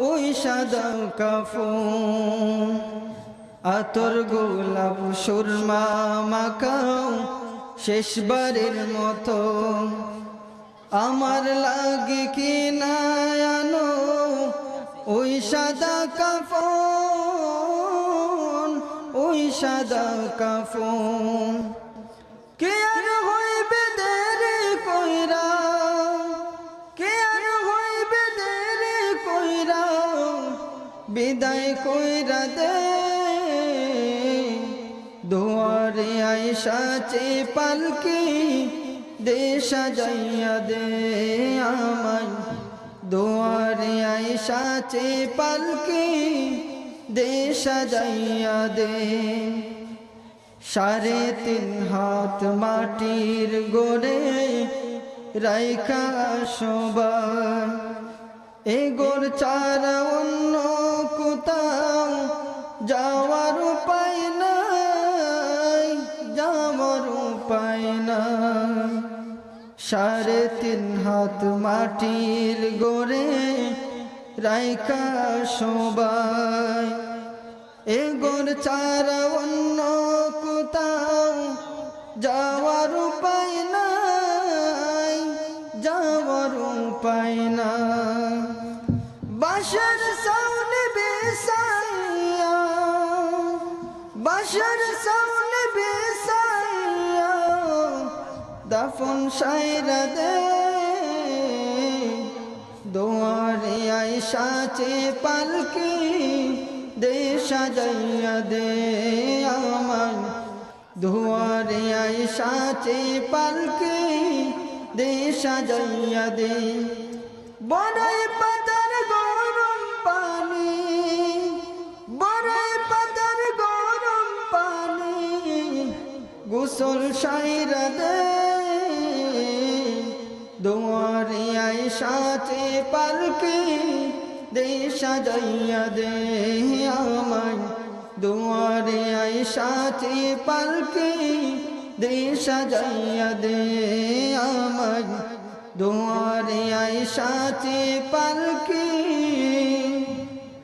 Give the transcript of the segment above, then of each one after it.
ওই সাদা কাফন। আতর গোলাপ সুরমা মাখাও শেষবারের মতো, আমার লাগে কি না আনো ওই সাদা কাফন, ওই সাদা কাফন। কে আর হইবে দেরি কইরা, কে আর হইবে দেরি কইরা, বিদায় কইরা দে দুয়ারে আইসা চে পালকি দে সাজাইয়া দে আমায়, দুয়ারে আইসা চে পালকি দে সাজাইয়া দে। 3.5 হাত মাটির গোরে রাইখা সবার, এ গোর চারা অন্য কোথাও যাওয়ার উপায় নাই, যাওয়ার উপায় নাই। 3.5 হাত মাটির গোরে রাইখা সবাই, এ গোর চারা অন্য কোথাও যাওয়ার উপায় নাই, যাওয়ার উপায় নাই। বাঁশের সাউনে বেসাইয়া, বাঁশের সাউনে বেসাইয়া দাফন সাইরা দে দুয়ারে আইসা চে পালকি দে সাজাইয়া দে আমায়, দুয়ারে আইসা চে পালকি দে সাজাইয়া দে। বড়াই পাতার গরম পানি, বড়াই পাতার গরম পানি গোসল সাইরা দে দুয়ারে আইসা চে পালকি দে সাজাইয়া দে আমায়, দুয়ারে আইসা চে পালকি দে সাজাইয়া দে আমায়, দুয়ারে আইসা চে পালকি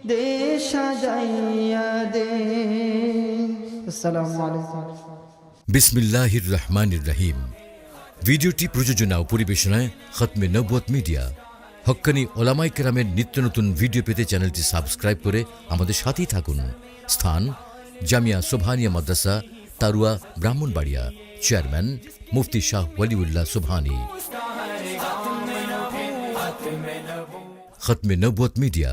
দে সাজাইয়া দে। আসসালামু আলাইকুম। বিসমিল্লাহির রহমানির রহিম। ভিডিওটি প্রযোজনা ও পরিবেশনায় খতমে নবুয়ত মিডিয়া। হক্কানি ওলামায়ে কেরামের নিত্য নতুন ভিডিও পেতে চ্যানেলটি সাবস্ক্রাইব করে আমাদের সাথেই থাকুন। স্থান জামিয়া সুবহানিয়া মাদ্রাসা, তারুয়া, ব্রাহ্মণবাড়িয়া। চেয়ারম্যান মুফতি শাহ ওয়ালিউল্লাহ সুবহানি। খতমে নবুয়ত মিডিয়া।